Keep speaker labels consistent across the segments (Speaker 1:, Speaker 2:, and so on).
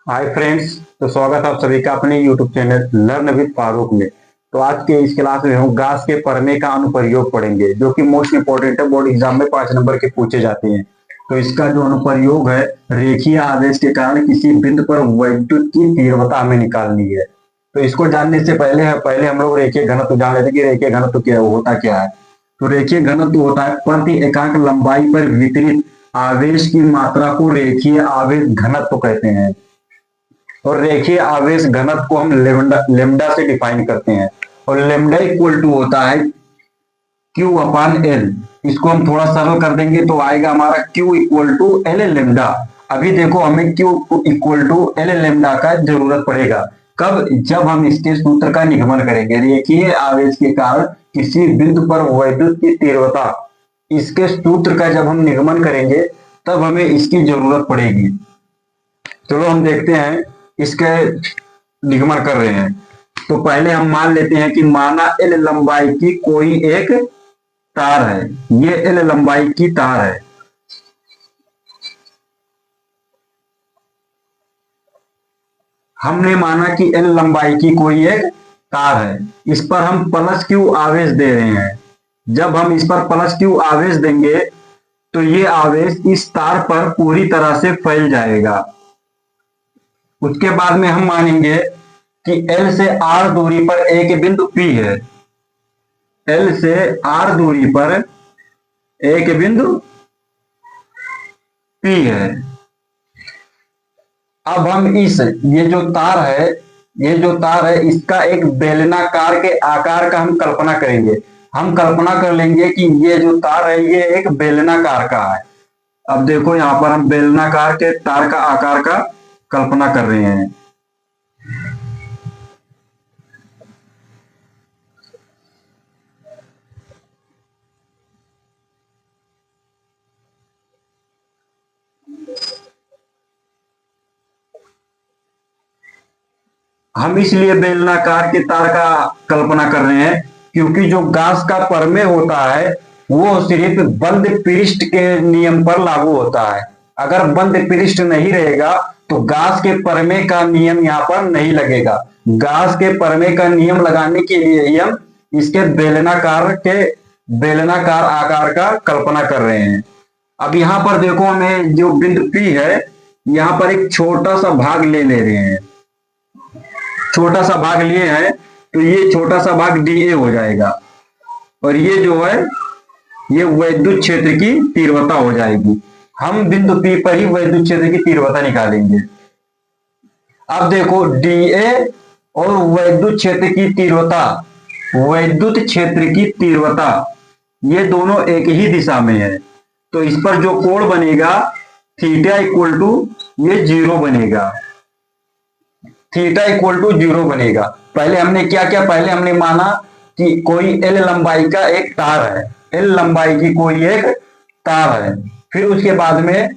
Speaker 1: Hi friends. तो स्वागत है आप सभी का अपने YouTube channel learn with Farooq में। तो आज के इस क्लास में हम गास के परमे का अनुप्रयोग पढ़ेंगे, जो कि मोस्ट इंपोर्टेंट है। बोर्ड एग्जाम में 5 नंबर के पूछे जाते हैं। तो इसका जो अनुप्रयोग है, रेखीय आवेश के कारण किसी बिंदु पर वैद्युत की तीव्रता हमें निकालनी है। तो इसको जानने से पहले हम लोग रेखीय घनत्व जान लेते हैं कि रेखीय घनत्व क्या होता क्या है। तो रेखीय घनत्व होता है प्रति एकांक लंबाई पर वितरित आवेश की मात्रा को रेखीय आवेश घनत्व कहते हैं। और रेखीय आवेश घनत्व को हम लेमडा लेमडा से डिफाइन करते हैं। और लेमडा इक्वल टू होता है क्यू अपान एल। इसको हम थोड़ा सरल कर देंगे तो आएगा हमारा Q equal to L lambda. अभी देखो हमें Q equal to L lambda का जरूरत पड़ेगा कब? जब हम इसके सूत्र का निगमन करेंगे। रेखीय आवेश के कारण किसी बिंदु पर वैद्युत की तीव्रता, इसके सूत्र का जब हम निगमन करेंगे तब हमें इसकी जरूरत पड़ेगी। चलो हम देखते हैं इसके निगमन कर रहे हैं। तो पहले हम मान लेते हैं कि माना एल लंबाई की कोई एक तार है। ये एल लंबाई की तार है। हमने माना कि एल लंबाई की कोई एक तार है। इस पर हम प्लस क्यू आवेश दे रहे हैं। जब हम इस पर प्लस क्यू आवेश देंगे तो ये आवेश इस तार पर पूरी तरह से फैल जाएगा। उसके बाद में हम मानेंगे कि एल से आर दूरी पर एक बिंदु पी है। एल से आर दूरी पर एक बिंदु पी है। अब हम ये जो तार है इसका एक बेलनाकार के आकार का हम कल्पना करेंगे। हम कल्पना कर लेंगे कि ये जो तार है ये एक बेलनाकार का है। अब देखो यहां पर हम बेलनाकार के तार का आकार का कल्पना कर रहे हैं। हम इसलिए बेलनाकार के तार का कल्पना कर रहे हैं क्योंकि जो गास का परमेय होता है वो सिर्फ बंद पृष्ठ के नियम पर लागू होता है। अगर बंद पृष्ठ नहीं रहेगा तो गास के परमेय का नियम यहाँ पर नहीं लगेगा। गास के परमेय का नियम लगाने के लिए ही हम इसके बेलनाकार आकार का कल्पना कर रहे हैं। अब यहाँ पर देखो हमें जो बिंदु P है यहाँ पर एक छोटा सा भाग ले रहे हैं। छोटा सा भाग लिए हैं तो ये छोटा सा भाग dA हो जाएगा। और ये जो है ये वैद्युत क्षेत्र की तीव्रता हो जाएगी। हम बिंदु P पर ही वैद्युत क्षेत्र की तीव्रता निकालेंगे। अब देखो dA और वैद्युत क्षेत्र की तीव्रता ये दोनों एक ही दिशा में है। तो इस पर जो कोण बनेगा थीटा इक्वल टू ये जीरो बनेगा। थीटा इक्वल टू जीरो बनेगा। पहले हमने क्या किया? पहले हमने माना कि कोई एल लंबाई का एक तार है। एल लंबाई की कोई एक तार है। फिर उसके बाद में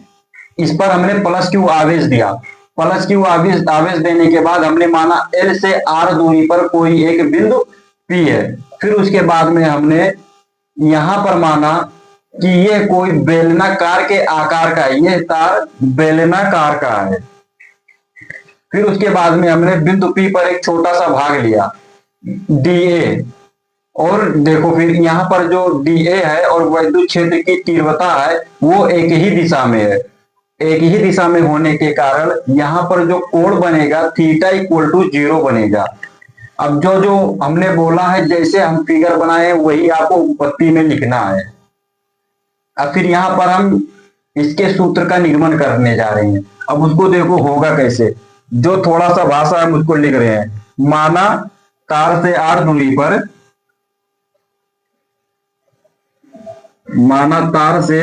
Speaker 1: इस पर हमने प्लस क्यू आवेश दिया। प्लस क्यू आवेश देने के बाद हमने माना एल से आर दूरी पर कोई एक बिंदु पी है। फिर उसके बाद में हमने यहां पर माना कि ये कोई बेलनाकार के आकार का है। ये तार बेलनाकार का है। फिर उसके बाद में हमने बिंदु P पर एक छोटा सा भाग लिया dA। और देखो फिर यहाँ पर जो dA है और वैद्युत क्षेत्र की तीव्रता है वो एक ही दिशा में है। एक ही दिशा में होने के कारण यहाँ पर जो कोण बनेगा थीटा इक्वल टू जीरो बनेगा। अब जो जो हमने बोला है जैसे हम फिगर बनाए वही आपको पत्ती में लिखना है। अब फिर यहाँ पर हम इसके सूत्र का निगमन करने जा रहे हैं। अब उसको देखो होगा कैसे। जो थोड़ा सा भाषा हम उसको लिख रहे हैं। माना तार से आर दूरी पर, माना तार से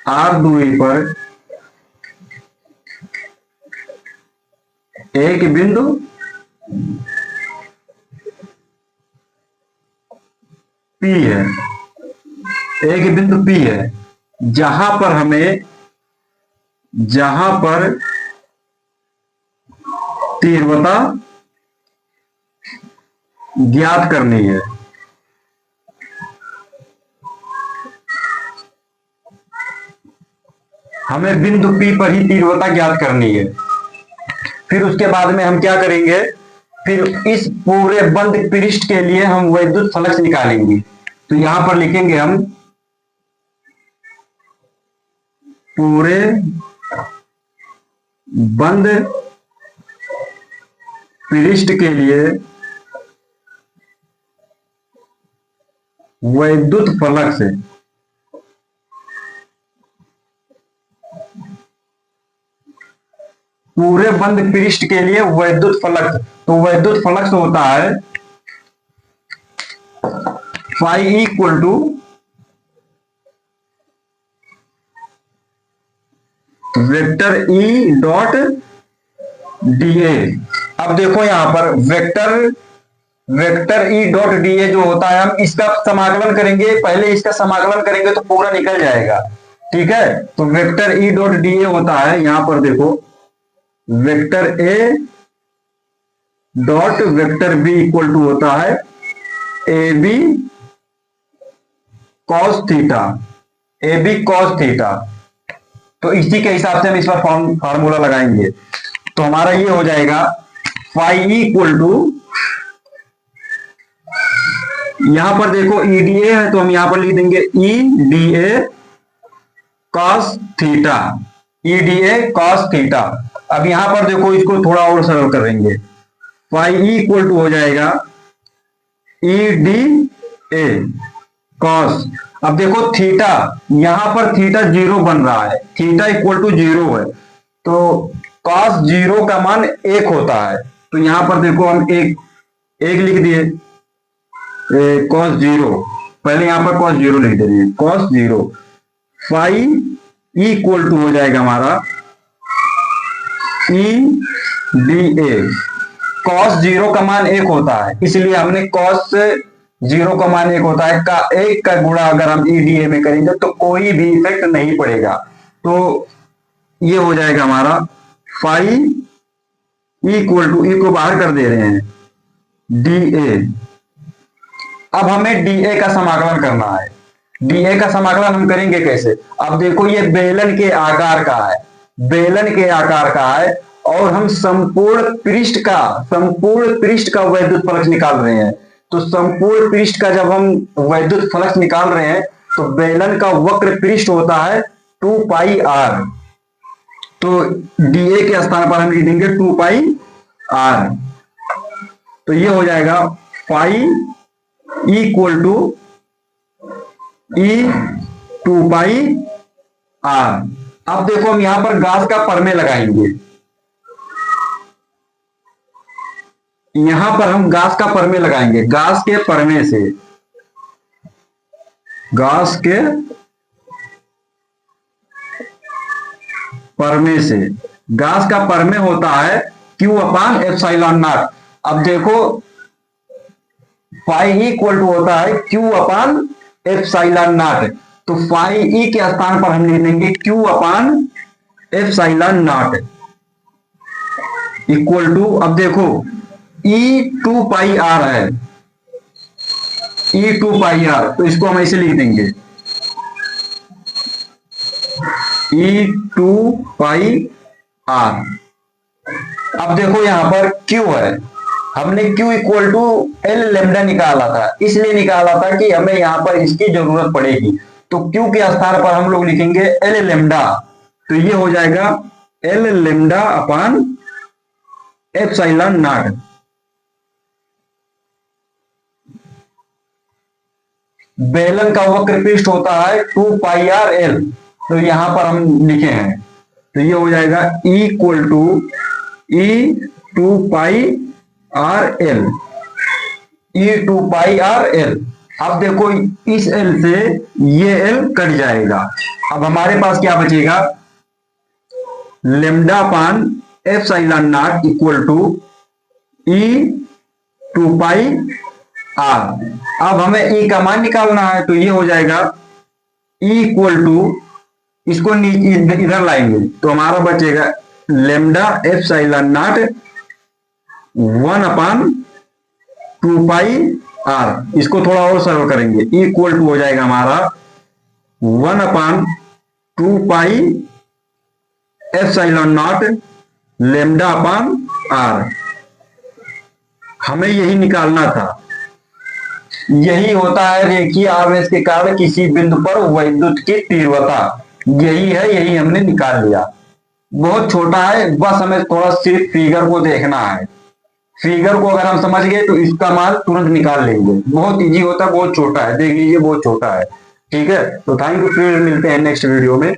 Speaker 1: आर दूरी पर एक बिंदु P है। एक बिंदु P है जहां पर तीव्रता ज्ञात करनी है। हमें बिंदु P पर ही तीव्रता ज्ञात करनी है। फिर उसके बाद में हम क्या करेंगे, फिर इस पूरे बंद पृष्ठ के लिए हम वैद्युत फ्लक्स निकालेंगे। तो यहां पर लिखेंगे हम पूरे बंद पृष्ठ के लिए वैद्युत फ्लक्स, पूरे बंद पृष्ठ के लिए वैद्युत फ्लक्स। तो वैद्युत फ्लक्स होता है phi equal to vector E dot dA. अब देखो यहां पर वेक्टर ई डॉट डीए जो होता है, हम इसका समाकलन करेंगे, पहले इसका समाकलन करेंगे तो पूरा निकल जाएगा। ठीक है, तो वेक्टर ई डॉट डीए होता है, यहां पर देखो vector A dot vector B equal to होता है A B cos theta, A B cos theta. तो इसी के हिसाब से हम इस पर फार्मूला लगाएंगे। तो हमारा ये हो जाएगा फाई इक्वल टू, यहां पर देखो ईडीए है तो हम यहां पर लिख देंगे E D A cos theta, E D A cos theta. अब यहां पर देखो इसको थोड़ा और सरल करेंगे, फाई इक्वल टू हो जाएगा ई डी ए कॉस। अब देखो थीटा, यहां पर थीटा 0 बन रहा है, थीटा इक्वल टू 0 है, तो कॉस 0 का मान 1 होता है। तो यहां पर देखो हम एक लिख दिए कॉस 0, पहले यहां पर कॉस 0 लिख दे रहे हैं, कॉस 0। फाई इक्वल टू हो जाएगा हमारा ई डी ए, कॉस 0 का मान 1 होता है, इसलिए हमने कॉस 0 का मान 1 होता है का 1 का गुणा अगर हम ईडीए में करेंगे तो कोई भी इफेक्ट नहीं पड़ेगा। तो ये हो जाएगा हमारा फाई इक्वल टू, ई को बाहर कर दे रहे हैं, डी ए। अब हमें डीए का समाकलन करना है। डीए का समाकलन हम करेंगे कैसे, अब देखो ये बेलन के आकार का है, बेलन के आकार का है, और हम संपूर्ण पृष्ठ का वैद्युत फ्लक्स निकाल रहे हैं। तो संपूर्ण पृष्ठ का जब हम वैद्युत फ्लक्स निकाल रहे हैं तो बेलन का वक्र पृष्ठ होता है 2 पाई आर। तो डीए के स्थान पर हम लिख देंगे 2 पाई आर। तो ये हो जाएगा phi equal to E 2 pi R. अब देखो हम यहां पर गास का परमे लगाएंगे, यहां पर हम गास का परमे लगाएंगे, गास के परमे से, गास के परमे से, गास का परमे होता है Q अपान एप्सिलॉन नॉट। अब देखो फाई इक्वल टू होता है Q अपान एप्सिलॉन नॉट, तो फाई ई के स्थान पर हम लिख देंगे Q upon epsilon naught equal to, अब देखो ई 2 पाई आर है, ई 2 पाई आर, तो इसको हम ऐसे लिख देंगे ई 2 पाई आर। अब देखो यहां पर Q है, हमने Q equal to L lambda निकाला था, इसलिए निकाला था कि हमें यहां पर इसकी जरूरत पड़ेगी। तो Q के स्थान पर हम लोग लिखेंगे एल लेमडा, तो ये हो जाएगा L lambda upon epsilon not. बेलन का वक्र पृष्ठ होता है 2 पाई आर एल, तो यहां पर हम लिखे हैं, तो ये हो जाएगा equal to E 2 pi R L, E 2 pi R L. अब देखो इस एल से ये एल कट जाएगा, अब हमारे पास क्या बचेगा, lambda upon epsilon naught equal to E 2 pi R. अब हमें ई का मान निकालना है, तो ये हो जाएगा ई इक्वल टू, इसको इधर लाएंगे तो हमारा बचेगा lambda epsilon naught 1 upon 2 pi R. इसको थोड़ा और सरल करेंगे, इक्वल टू हो जाएगा हमारा 1 upon 2 pi epsilon naught lambda upon R. हमें यही निकालना था। यही होता है रेखीय आवेश के कारण किसी बिंदु पर वैद्युत की तीव्रता। यही है, यही हमने निकाल लिया। बहुत छोटा है, बस हमें थोड़ा सिर्फ फिगर को देखना है। फिगर को अगर हम समझ गए तो इसका मान तुरंत निकाल लेंगे। बहुत इजी होता है, बहुत छोटा है, देख लीजिए बहुत छोटा है। ठीक है, तो थैंक यू, फिर मिलते हैं नेक्स्ट वीडियो में।